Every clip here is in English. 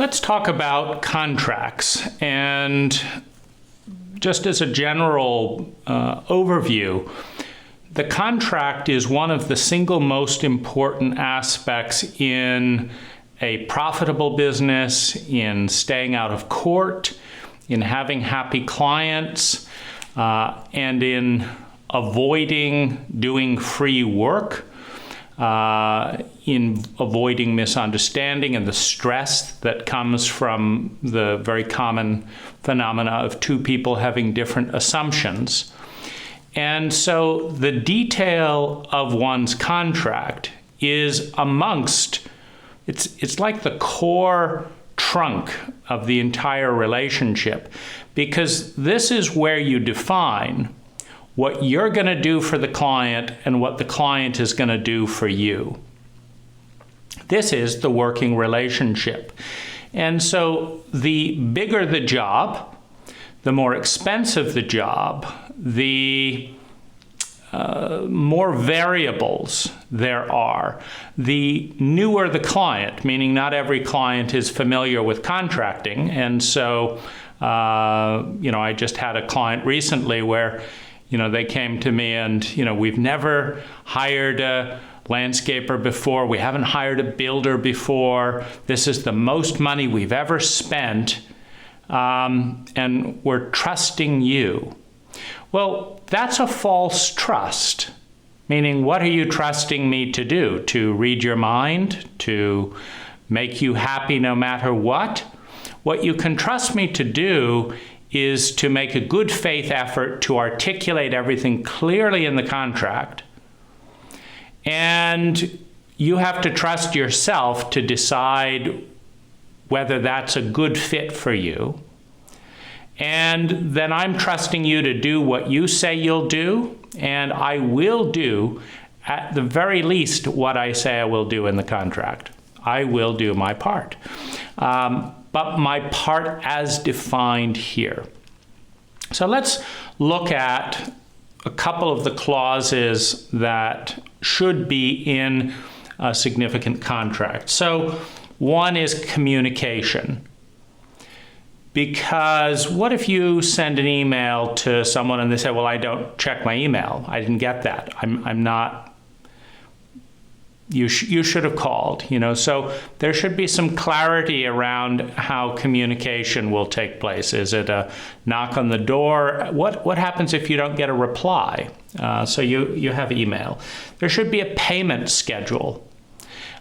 let's talk about contracts. And just as a general overview, the contract is one of the single most important aspects in a profitable business, in staying out of court, in having happy clients, and in avoiding doing free work, in avoiding misunderstanding and the stress that comes from the very common phenomena of two people having different assumptions. And so the detail of one's contract is amongst, it's like the core trunk of the entire relationship, because this is where you define what you're going to do for the client and what the client is going to do for you. This is the working relationship. And so the bigger the job, the more expensive the job, the more variables there are, the newer the client, meaning not every client is familiar with contracting. And so, I just had a client recently where, they came to me and, we've never hired a landscaper before. We haven't hired a builder before. This is the most money we've ever spent. And we're trusting you. Well, that's a false trust. Meaning, what are you trusting me to do? To read your mind? To make you happy no matter what? What you can trust me to do is to make a good faith effort to articulate everything clearly in the contract. And you have to trust yourself to decide whether that's a good fit for you. And then I'm trusting you to do what you say you'll do, and I will do, at the very least, what I say I will do in the contract. I will do my part. But my part as defined here. So let's look at a couple of the clauses that should be in a significant contract. So one is communication. Because what if you send an email to someone and they say, well, I don't check my email. I didn't get that. I'm not, you should have called, So there should be some clarity around how communication will take place. Is it a knock on the door? What happens if you don't get a reply? So you have email. There should be a payment schedule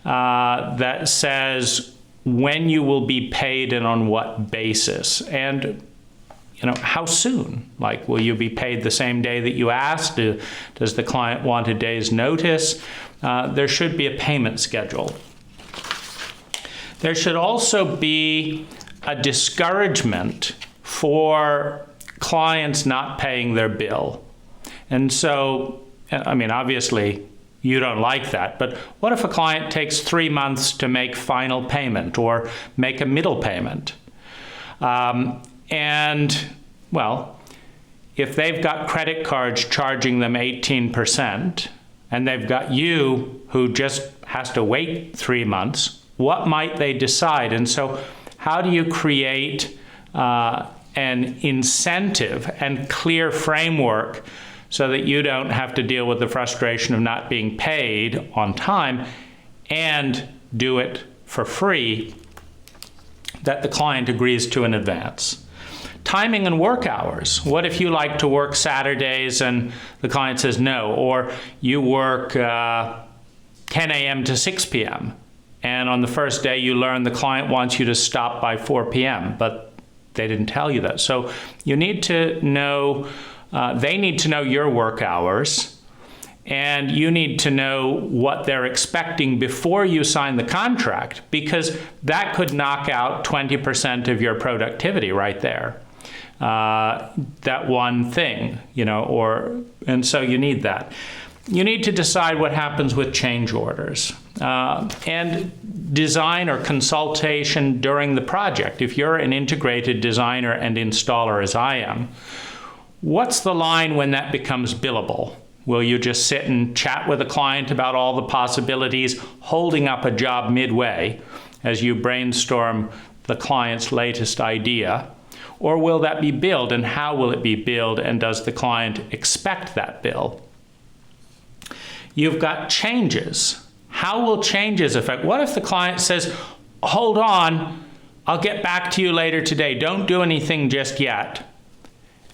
that says when you will be paid and on what basis, and how soon. Like, will you be paid the same day that you asked? Does the client want a day's notice? There should be a payment schedule. There should also be a discouragement for clients not paying their bill. And so, obviously, you don't like that, but what if a client takes 3 months to make final payment or make a middle payment? If they've got credit cards charging them 18%, and they've got you who just has to wait 3 months, what might they decide? And so how do you create an incentive and clear framework so that you don't have to deal with the frustration of not being paid on time and do it for free that the client agrees to in advance? Timing and work hours. What if you like to work Saturdays and the client says no, or you work 10 a.m. to 6 p.m. and on the first day you learn the client wants you to stop by 4 p.m., but they didn't tell you that. So you need to know, they need to know your work hours, and you need to know what they're expecting before you sign the contract, because that could knock out 20% of your productivity right there. That one thing, and so you need that. You need to decide what happens with change orders and design or consultation during the project. If you're an integrated designer and installer, as I am, what's the line when that becomes billable? Will you just sit and chat with a client about all the possibilities, holding up a job midway as you brainstorm the client's latest idea? Or will that be billed, and how will it be billed, and does the client expect that bill? You've got changes. How will changes affect? What if the client says, hold on, I'll get back to you later today, don't do anything just yet.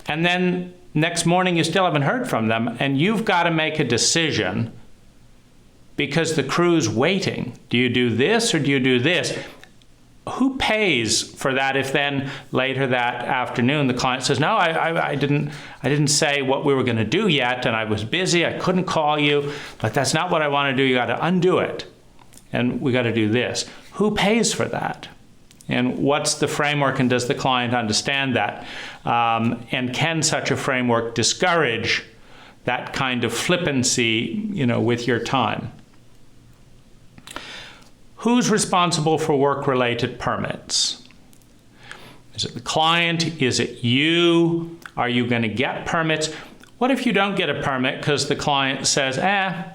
And then next morning you still haven't heard from them, and you've got to make a decision because the crew's waiting. Do you do this or do you do this? Who pays for that if then later that afternoon the client says, no, I didn't say what we were going to do yet, and I was busy, I couldn't call you, but that's not what I want to do, you got to undo it, and we got to do this. Who pays for that? And what's the framework, and does the client understand that? And can such a framework discourage that kind of flippancy, with your time? Who's responsible for work-related permits? Is it the client? Is it you? Are you going to get permits? What if you don't get a permit because the client says, I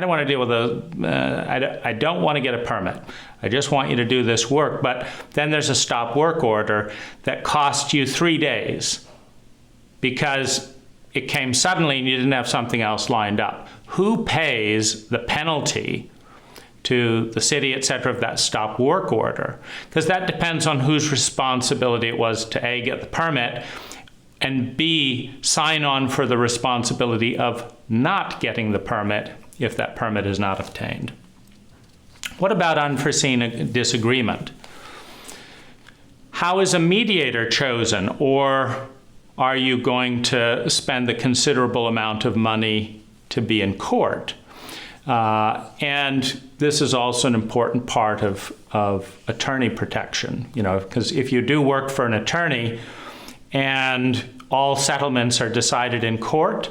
don't want to deal with those, I don't want to get a permit. I just want you to do this work. But then there's a stop work order that costs you 3 days because it came suddenly and you didn't have something else lined up. Who pays the penalty to the city, et cetera, of that stop work order? Because that depends on whose responsibility it was to A, get the permit, and B, sign on for the responsibility of not getting the permit if that permit is not obtained. What about unforeseen disagreement? How is a mediator chosen, or are you going to spend a considerable amount of money to be in court? And this is also an important part of attorney protection, because if you do work for an attorney and all settlements are decided in court,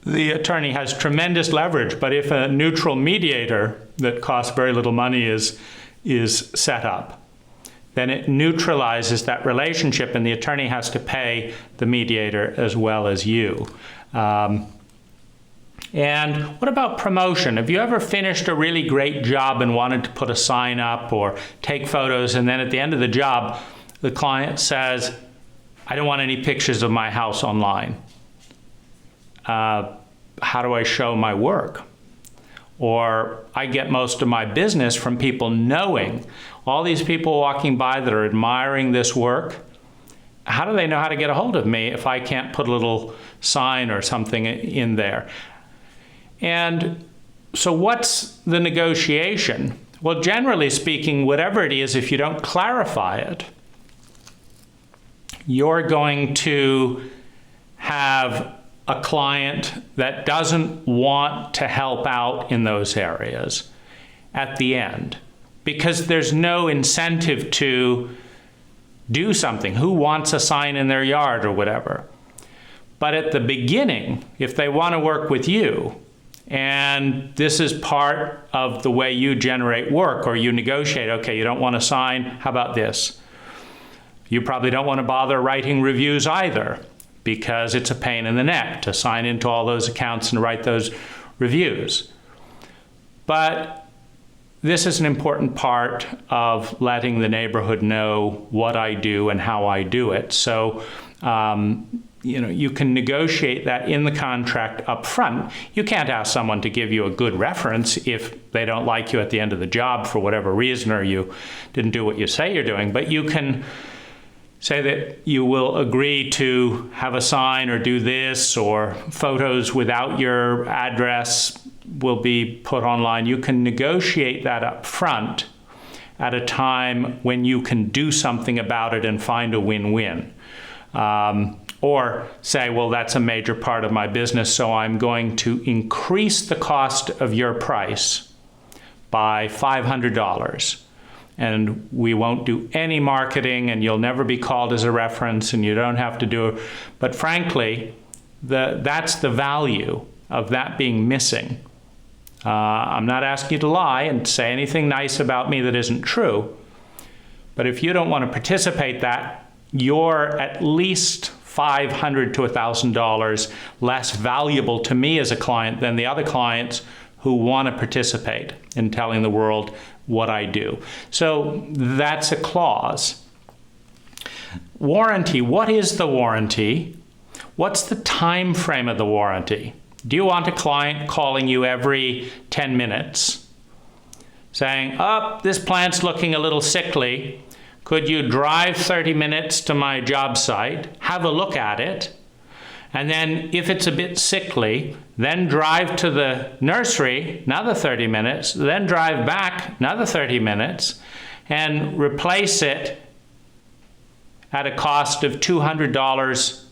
the attorney has tremendous leverage. But if a neutral mediator that costs very little money is set up, then it neutralizes that relationship, and the attorney has to pay the mediator as well as you. And what about promotion? Have you ever finished a really great job and wanted to put a sign up or take photos, and then at the end of the job, the client says, I don't want any pictures of my house online. How do I show my work? Or I get most of my business from people knowing all these people walking by that are admiring this work. How do they know how to get a hold of me if I can't put a little sign or something in there? And so what's the negotiation? Well, generally speaking, whatever it is, if you don't clarify it, you're going to have a client that doesn't want to help out in those areas at the end, because there's no incentive to do something. Who wants a sign in their yard or whatever? But at the beginning, if they want to work with you, and this is part of the way you generate work or you negotiate, okay, you don't want a sign, how about this? You probably don't want to bother writing reviews either, because it's a pain in the neck to sign into all those accounts and write those reviews. But this is an important part of letting the neighborhood know what I do and how I do it. So, you can negotiate that in the contract up front. You can't ask someone to give you a good reference if they don't like you at the end of the job for whatever reason, or you didn't do what you say you're doing, but you can say that you will agree to have a sign or do this, or photos without your address will be put online. You can negotiate that up front at a time when you can do something about it and find a win-win. Or say, well, that's a major part of my business, so I'm going to increase the cost of your price by $500. And we won't do any marketing, and you'll never be called as a reference, and you don't have to do it. But frankly, that's the value of that being missing. I'm not asking you to lie and say anything nice about me that isn't true. But if you don't want to participate that, you're at least $500 to $1,000 less valuable to me as a client than the other clients who want to participate in telling the world what I do. So that's a clause. Warranty. What is the warranty? What's the time frame of the warranty? Do you want a client calling you every 10 minutes saying, oh, this plant's looking a little sickly. Could you drive 30 minutes to my job site, have a look at it, and then if it's a bit sickly, then drive to the nursery, another 30 minutes, then drive back another 30 minutes, and replace it at a cost of $200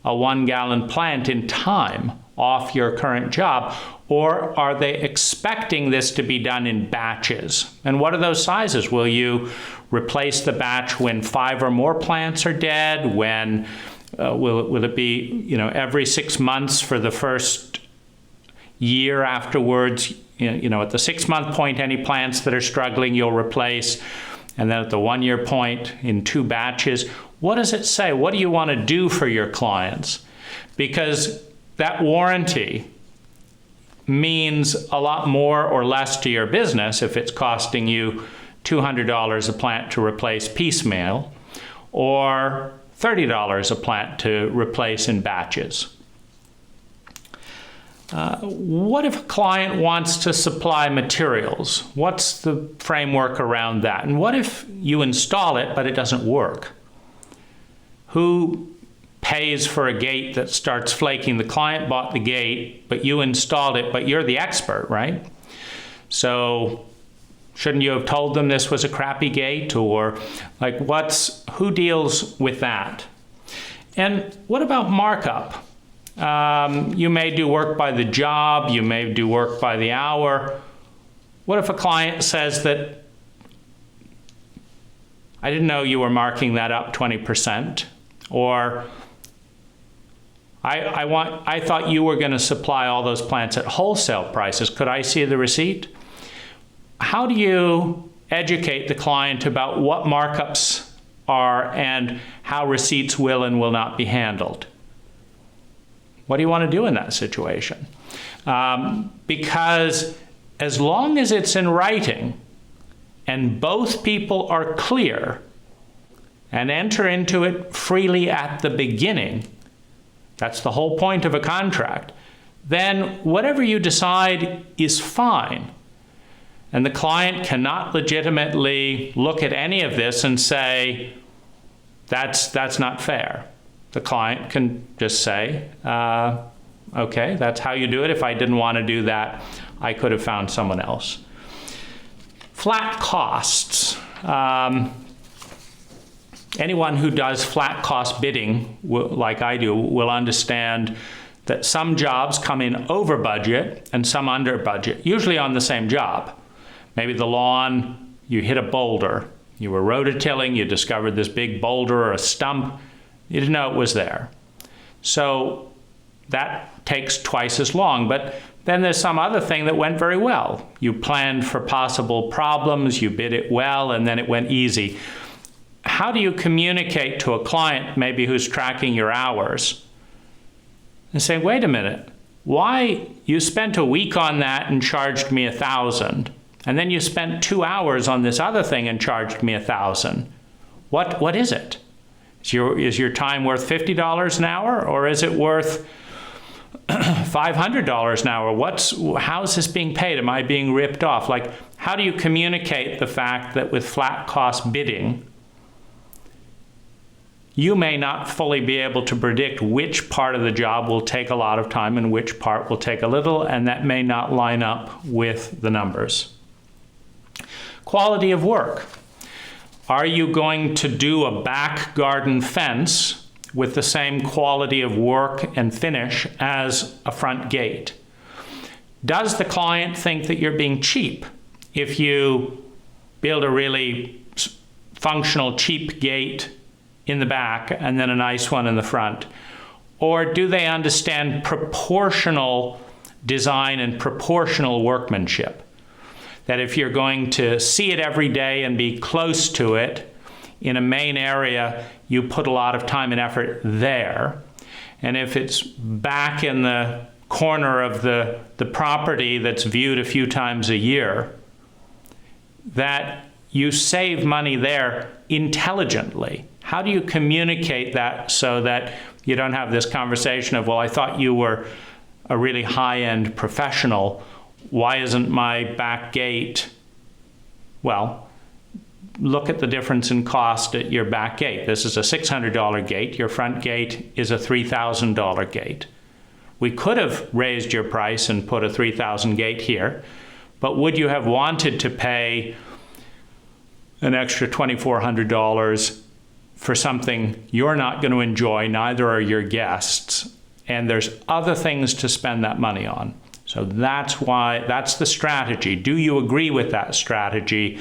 a 1-gallon plant in time off your current job? Or are they expecting this to be done in batches? And what are those sizes? Will you replace the batch when 5 or more plants are dead? When will it be, every 6 months for the first year afterwards? At the 6-month point, any plants that are struggling you'll replace, and then at the 1-year point in 2 batches. What does it say? What do you want to do for your clients? Because that warranty means a lot more or less to your business if it's costing you $200 a plant to replace piecemeal, or $30 a plant to replace in batches. What if a client wants to supply materials? What's the framework around that? And what if you install it but it doesn't work? Who pays for a gate that starts flaking? The client bought the gate, but you installed it, but you're the expert, right? So shouldn't you have told them this was a crappy gate? Or who deals with that? And what about markup? You may do work by the job, you may do work by the hour. What if a client says that, I didn't know you were marking that up 20%, or I thought you were going to supply all those plants at wholesale prices. Could I see the receipt? How do you educate the client about what markups are and how receipts will and will not be handled? What do you want to do in that situation? Because as long as it's in writing and both people are clear and enter into it freely at the beginning, that's the whole point of a contract, then whatever you decide is fine. And the client cannot legitimately look at any of this and say, that's not fair. The client can just say, okay, that's how you do it. If I didn't want to do that, I could have found someone else. Flat costs. Anyone who does flat cost bidding, like I do, will understand that some jobs come in over budget and some under budget, usually on the same job. Maybe the lawn, you hit a boulder. You were rototilling, you discovered this big boulder or a stump. You didn't know it was there. So that takes twice as long. But then there's some other thing that went very well. You planned for possible problems, you bid it well, and then it went easy. How do you communicate to a client maybe who's tracking your hours and say, wait a minute, why you spent a week on that and charged me $1,000, and then you spent 2 hours on this other thing and charged me $1,000? What is it? Is your time worth $50 an hour, or is it worth $500 an hour? How's this being paid? Am I being ripped off? How do you communicate the fact that with flat cost bidding, you may not fully be able to predict which part of the job will take a lot of time and which part will take a little, and that may not line up with the numbers. Quality of work. Are you going to do a back garden fence with the same quality of work and finish as a front gate? Does the client think that you're being cheap if you build a really functional cheap gate in the back and then a nice one in the front? Or do they understand proportional design and proportional workmanship? That if you're going to see it every day and be close to it in a main area, you put a lot of time and effort there. And if it's back in the corner of the property that's viewed a few times a year, that you save money there intelligently? How do you communicate that so that you don't have this conversation of, well, I thought you were a really high-end professional. Why isn't my back gate? Well, look at the difference in cost at your back gate. This is a $600 gate. Your front gate is a $3,000 gate. We could have raised your price and put a $3,000 gate here, but would you have wanted to pay an extra $2,400 for something you're not going to enjoy, neither are your guests, and there's other things to spend that money on? So that's the strategy. Do you agree with that strategy,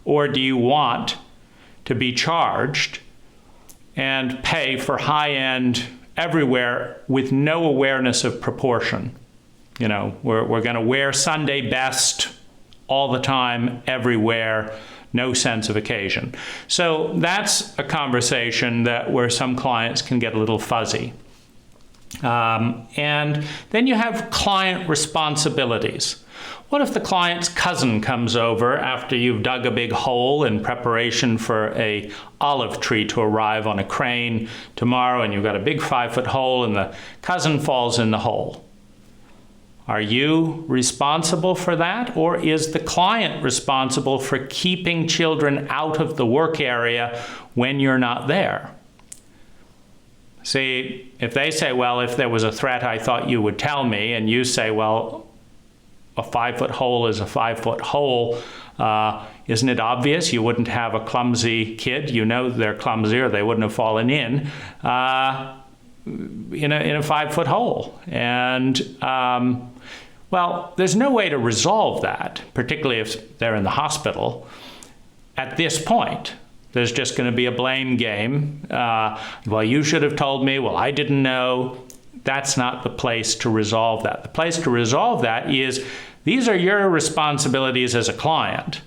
or do you want to be charged and pay for high-end everywhere with no awareness of proportion? You know, we're going to wear Sunday best all the time, everywhere, no sense of occasion. So that's a conversation where some clients can get a little fuzzy. And then you have client responsibilities. What if the client's cousin comes over after you've dug a big hole in preparation for a olive tree to arrive on a crane tomorrow, and you've got a big 5-foot hole and the cousin falls in the hole? Are you responsible for that, or is the client responsible for keeping children out of the work area when you're not there? See, if they say, well, if there was a threat, I thought you would tell me, and you say, well, a 5-foot hole is a 5-foot hole, isn't it obvious you wouldn't have a clumsy kid? You know they're clumsy or they wouldn't have fallen in a 5-foot hole. And, well, there's no way to resolve that, particularly if they're in the hospital at this point. There's just going to be a blame game. Well, you should have told me. Well, I didn't know. That's not the place to resolve that. The place to resolve that is, these are your responsibilities as a client.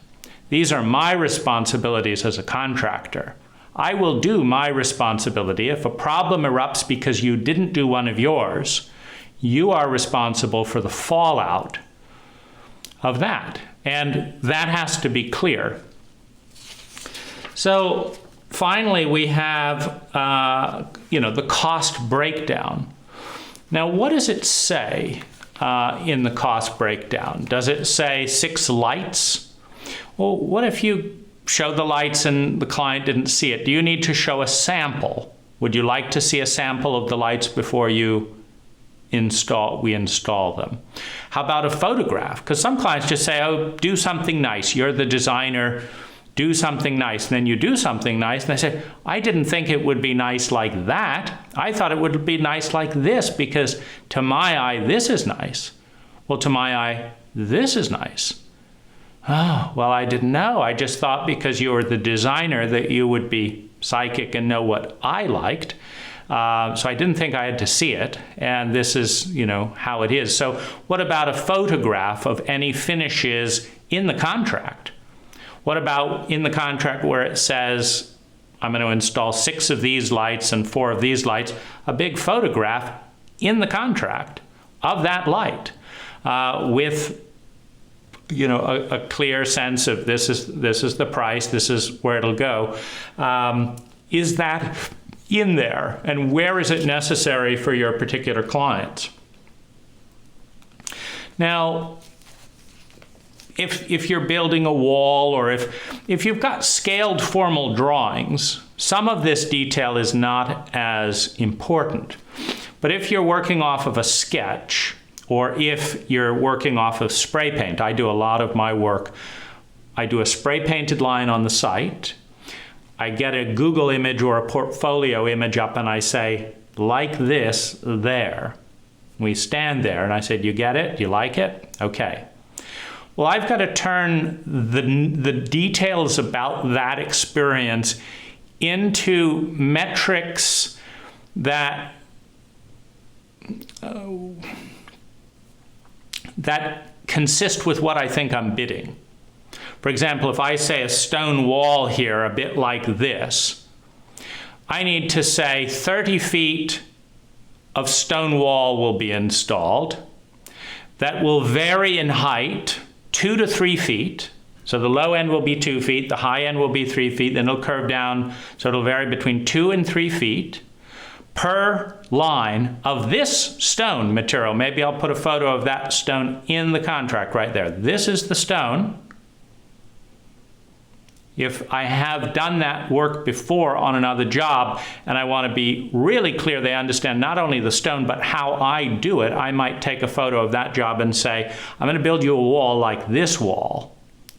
These are my responsibilities as a contractor. I will do my responsibility. If a problem erupts because you didn't do one of yours, you are responsible for the fallout of that. And that has to be clear. So finally, we have the cost breakdown. Now, what does it say in the cost breakdown? Does it say 6 lights? Well, what if you show the lights and the client didn't see it? Do you need to show a sample? Would you like to see a sample of the lights before we install them? How about a photograph? Because some clients just say, oh, do something nice. You're the designer. Do something nice. And then you do something nice, and they say, I didn't think it would be nice like that. I thought it would be nice like this, because to my eye, this is nice. Well, to my eye, this is nice. Oh, well, I didn't know. I just thought because you were the designer that you would be psychic and know what I liked. So I didn't think I had to see it, and this is, how it is. So what about a photograph of any finishes in the contract? What about in the contract where it says, I'm going to install 6 of these lights and 4 of these lights, a big photograph in the contract of that light with a clear sense of this is the price, this is where it'll go. Is that in there, and where is it necessary for your particular clients? Now, if you're building a wall, or if you've got scaled formal drawings, some of this detail is not as important. But if you're working off of a sketch, or if you're working off of spray paint, I do a lot of my work. I do a spray painted line on the site. I get a Google image or a portfolio image up, and I say, like this, there. We stand there, and I said, you get it? You like it? Okay. Well, I've got to turn the details about that experience into metrics that consist with what I think I'm bidding. For example, if I say a stone wall here, a bit like this, I need to say 30 feet of stone wall will be installed. That will vary in height, 2 to 3 feet. So the low end will be 2 feet, the high end will be 3 feet, then it'll curve down, so it'll vary between 2 and 3 feet per line of this stone material. Maybe I'll put a photo of that stone in the contract right there. This is the stone. If I have done that work before on another job and I want to be really clear they understand not only the stone but how I do it, I might take a photo of that job and say, I'm going to build you a wall like this wall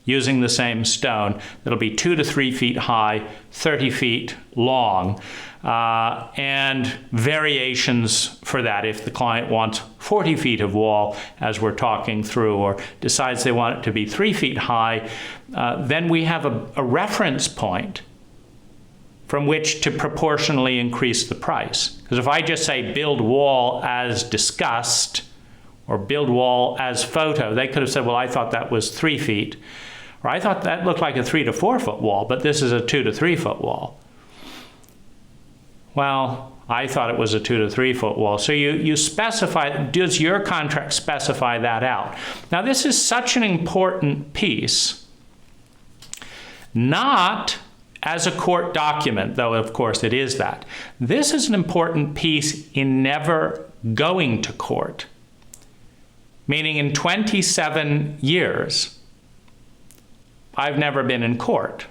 using the same stone that'll be 2 to 3 feet high, 30 feet long, and variations for that if the client wants 40 feet of wall as we're talking through, or decides they want it to be 3 feet high. Then we have a reference point from which to proportionally increase the price. Because if I just say build wall as discussed or build wall as photo, they could have said, well, I thought that was 3 feet. Or I thought that looked like a 3 to 4 foot wall, but this is a 2 to 3 foot wall. Well, I thought it was a 2 to 3 foot wall. So you specify, does your contract specify that out? Now this is such an important piece, not as a court document, though of course it is that. This is an important piece in never going to court, meaning in 27 years, I've never been in court.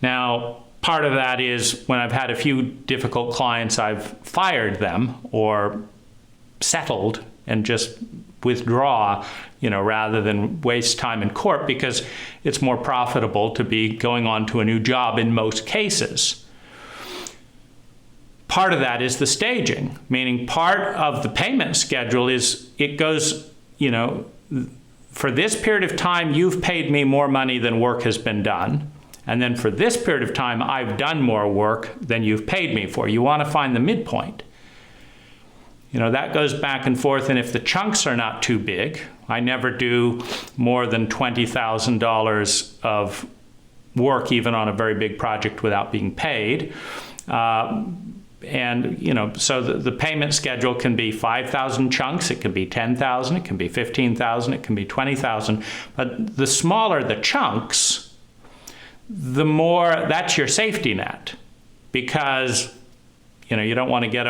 Now, part of that is when I've had a few difficult clients, I've fired them or settled and just withdraw, rather than waste time in court, because it's more profitable to be going on to a new job in most cases. Part of that is the staging, meaning part of the payment schedule is it goes, for this period of time, you've paid me more money than work has been done. And then for this period of time, I've done more work than you've paid me for. You want to find the midpoint. That goes back and forth. And if the chunks are not too big, I never do more than $20,000 of work, even on a very big project, without being paid. So the payment schedule can be 5,000 chunks, it can be 10,000, it can be 15,000, it can be 20,000. But the smaller the chunks, the more, that's your safety net, because you don't want to get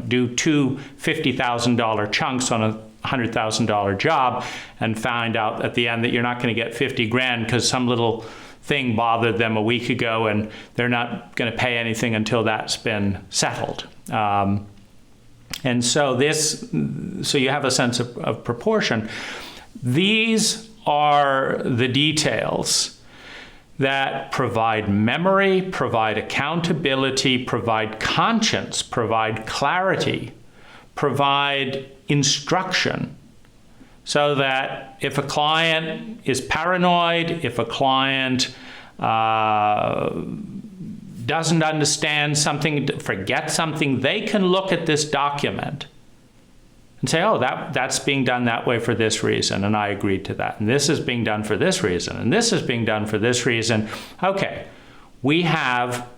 do two $50,000 chunks on a $100,000 job and find out at the end that you're not going to get 50 grand because some little thing bothered them a week ago and they're not going to pay anything until that's been settled. And so you have a sense of proportion. These are the details that provide memory, provide accountability, provide conscience, provide clarity, provide instruction, so that if a client is paranoid, if a client doesn't understand something, forgets something, they can look at this document and say, oh, that's being done that way for this reason, and I agreed to that. And this is being done for this reason, and this is being done for this reason. Okay, we have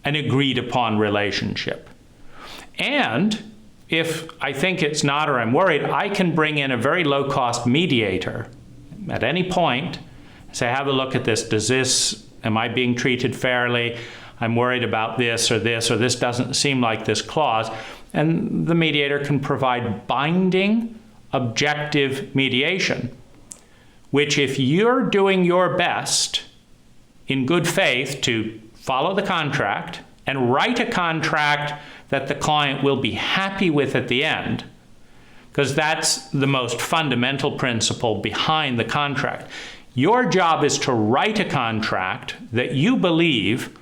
an agreed upon relationship. And if I think it's not, or I'm worried, I can bring in a very low-cost mediator at any point, say, have a look at this. Am I being treated fairly? I'm worried about this, or this doesn't seem like this clause. And the mediator can provide binding, objective mediation, which if you're doing your best in good faith to follow the contract and write a contract that the client will be happy with at the end, because that's the most fundamental principle behind the contract. Your job is to write a contract that you believe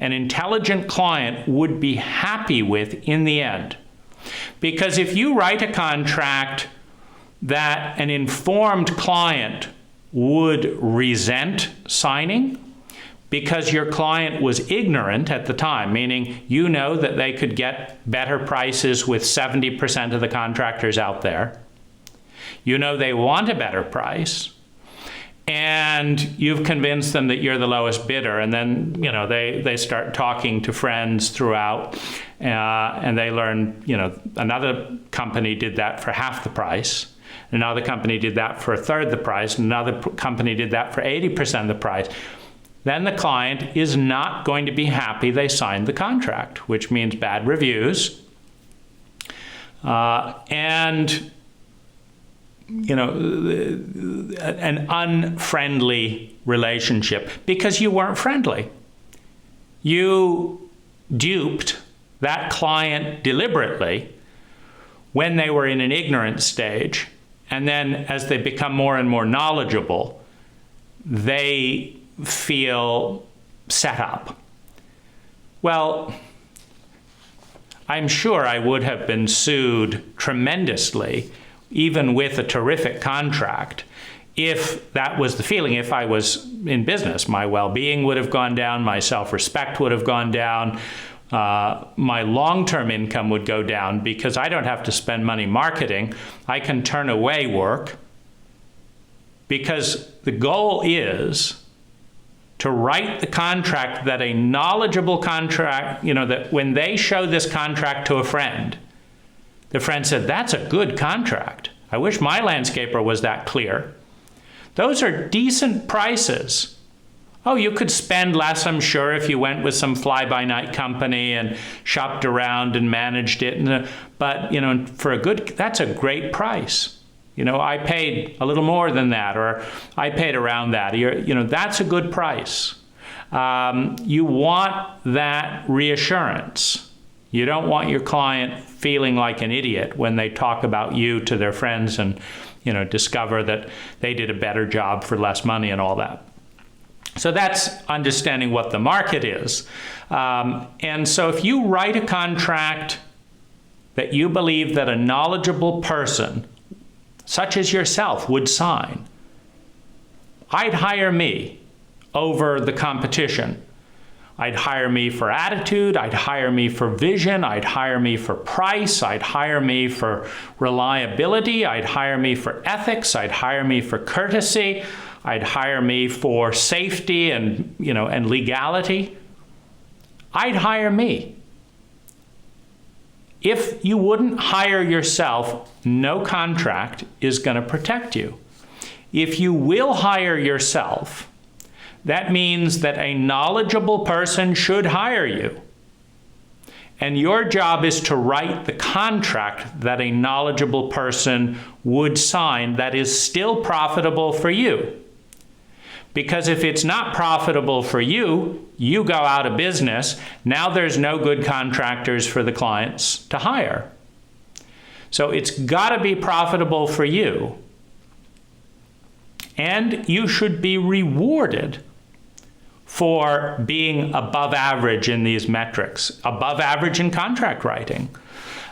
an intelligent client would be happy with in the end. Because if you write a contract that an informed client would resent signing because your client was ignorant at the time, meaning you know that they could get better prices with 70% of the contractors out there, you know they want a better price, and you've convinced them that you're the lowest bidder, and then they start talking to friends throughout, and they learn another company did that for half the price, Another company did that for a third the price. Another company did that for 80% of the price. Then the client is not going to be happy they signed the contract, which means bad reviews and an unfriendly relationship because you weren't friendly. You duped that client deliberately when they were in an ignorant stage, and then as they become more and more knowledgeable, they feel set up. Well, I'm sure I would have been sued tremendously, even with a terrific contract, if that was the feeling. If I was in business, my well-being would have gone down, my self-respect would have gone down, my long-term income would go down because I don't have to spend money marketing. I can turn away work because the goal is to write the contract that a knowledgeable contract, that when they show this contract to a friend, the friend said, that's a good contract. I wish my landscaper was that clear. Those are decent prices. Oh, you could spend less, I'm sure, if you went with some fly-by-night company and shopped around and managed it. But, for that's a great price. I paid a little more than that, or I paid around that. That's a good price. You want that reassurance. You don't want your client feeling like an idiot when they talk about you to their friends and, discover that they did a better job for less money and all that. So that's understanding what the market is. And so if you write a contract that you believe that a knowledgeable person, such as yourself, would sign, I'd hire me over the competition. I'd hire me for attitude, I'd hire me for vision, I'd hire me for price, I'd hire me for reliability, I'd hire me for ethics, I'd hire me for courtesy, I'd hire me for safety and, and legality. I'd hire me. If you wouldn't hire yourself, no contract is going to protect you. If you will hire yourself, that means that a knowledgeable person should hire you. And your job is to write the contract that a knowledgeable person would sign that is still profitable for you. Because if it's not profitable for you, you go out of business. Now there's no good contractors for the clients to hire. So it's got to be profitable for you. And you should be rewarded for being above average in these metrics, above average in contract writing.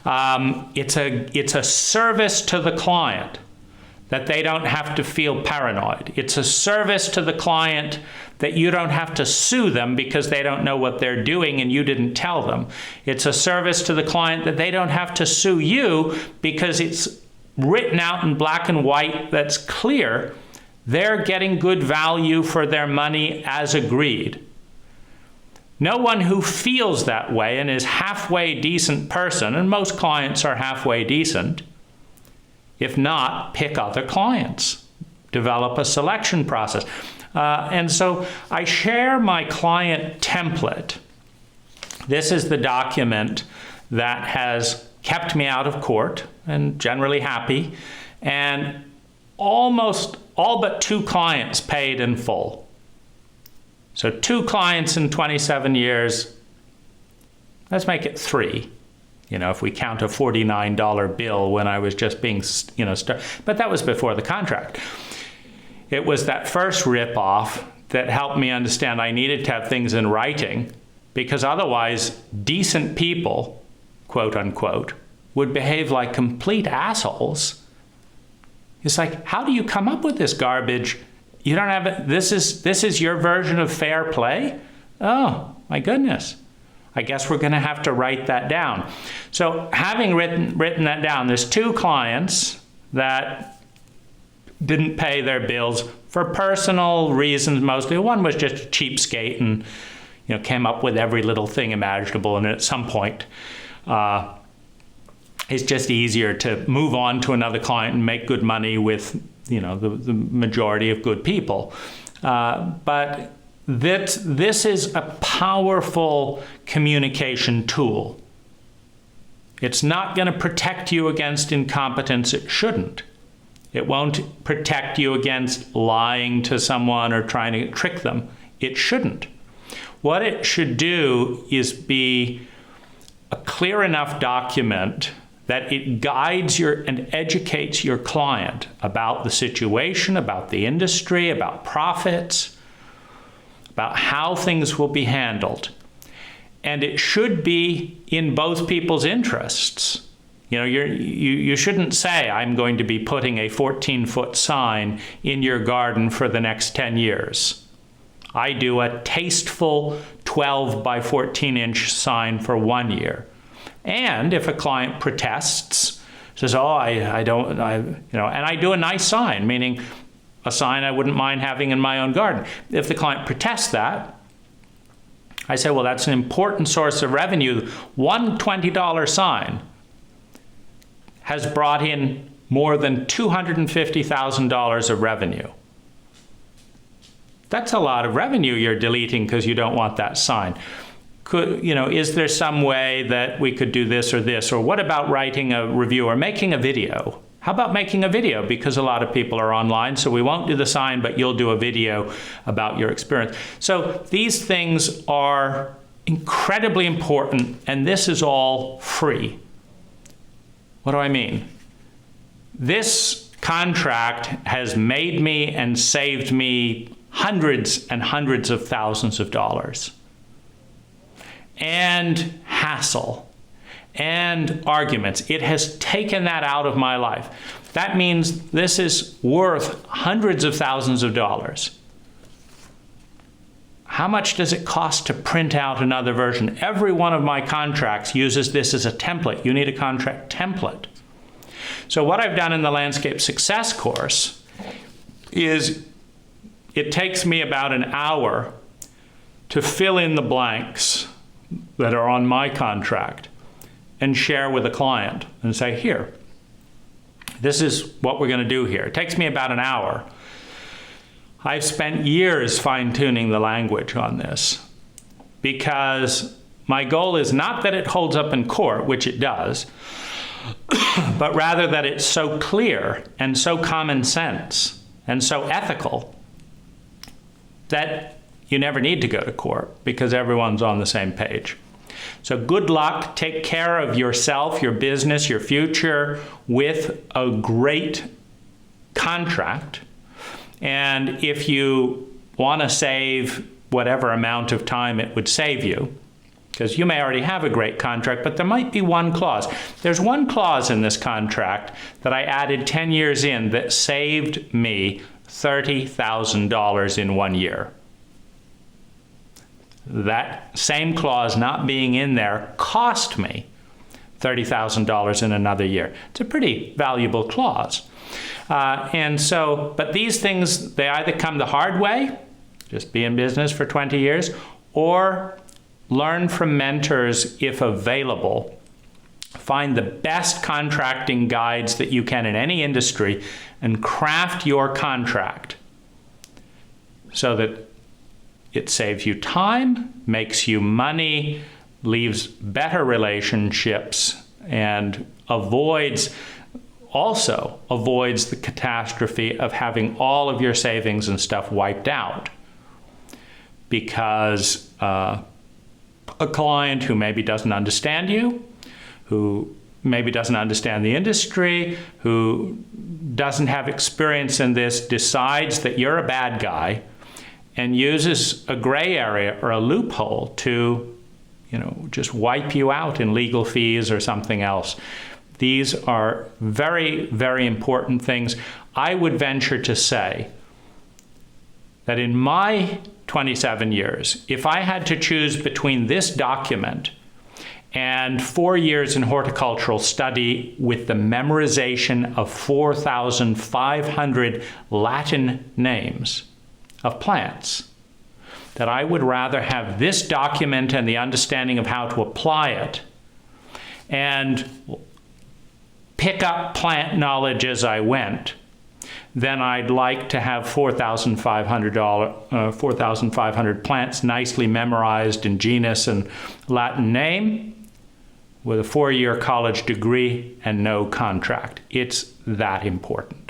It's a service to the client that they don't have to feel paranoid. It's a service to the client that you don't have to sue them because they don't know what they're doing and you didn't tell them. It's a service to the client that they don't have to sue you because it's written out in black and white that's clear. They're getting good value for their money as agreed. No one who feels that way and is halfway decent person, and most clients are halfway decent, if not, pick other clients. Develop a selection process. And so I share my client template. This is the document that has kept me out of court and generally happy. And almost all but 2 clients paid in full. So 2 clients in 27 years. Let's make it 3. If we count a $49 bill when I was just being, but that was before the contract. It was that first rip-off that helped me understand I needed to have things in writing because otherwise decent people, quote unquote, would behave like complete assholes. It's like, how do you come up with this garbage? You don't have it. This is your version of fair play? Oh, my goodness. I guess we're going to have to write that down. So having written that down, there's 2 clients that didn't pay their bills for personal reasons mostly. One was just a cheapskate and came up with every little thing imaginable, and at some point it's just easier to move on to another client and make good money with, the majority of good people. But this is a powerful communication tool. It's not going to protect you against incompetence. It shouldn't. It won't protect you against lying to someone or trying to trick them. It shouldn't. What it should do is be a clear enough document that it guides and educates your client about the situation, about the industry, about profits, about how things will be handled. And it should be in both people's interests. You shouldn't say, I'm going to be putting a 14-foot sign in your garden for the next 10 years. I do a tasteful 12 by 14-inch sign for 1 year. And if a client protests, says, I don't, and I do a nice sign, meaning a sign I wouldn't mind having in my own garden. If the client protests that, I say, well, that's an important source of revenue. One $20 sign has brought in more than $250,000 of revenue. That's a lot of revenue you're deleting because you don't want that sign. Is there some way that we could do this or this? Or what about writing a review or making a video? How about making a video? Because a lot of people are online, so we won't do the sign, but you'll do a video about your experience. So these things are incredibly important, and this is all free. What do I mean? This contract has made me and saved me hundreds and hundreds of thousands of dollars. And hassle and arguments. It has taken that out of my life. That means this is worth hundreds of thousands of dollars. How much does it cost to print out another version? Every one of my contracts uses this as a template. You need a contract template. So what I've done in the Landscape Success course is it takes me about an hour to fill in the blanks that are on my contract and share with a client and say, here, this is what we're going to do here. It takes me about an hour. I've spent years fine-tuning the language on this because my goal is not that it holds up in court, which it does, but rather that it's so clear and so common sense and so ethical that you never need to go to court because everyone's on the same page. So good luck. Take care of yourself, your business, your future with a great contract. And if you want to save whatever amount of time it would save you, because you may already have a great contract, but there might be one clause. There's one clause in this contract that I added 10 years in that saved me $30,000 in 1 year. That same clause not being in there cost me $30,000 in another year. It's a pretty valuable clause. But these things, they either come the hard way, just be in business for 20 years, or learn from mentors if available. Find the best contracting guides that you can in any industry and craft your contract so that it saves you time, makes you money, leaves better relationships, and avoids the catastrophe of having all of your savings and stuff wiped out because a client who maybe doesn't understand you, who maybe doesn't understand the industry, who doesn't have experience in this, decides that you're a bad guy and uses a gray area or a loophole to, just wipe you out in legal fees or something else. These are very, very important things. I would venture to say that in my 27 years, if I had to choose between this document and 4 years in horticultural study with the memorization of 4,500 Latin names of plants, that I would rather have this document and the understanding of how to apply it and pick up plant knowledge as I went, then I'd like to have 4,500 plants nicely memorized in genus and Latin name with a 4-year college degree and no contract. It's that important.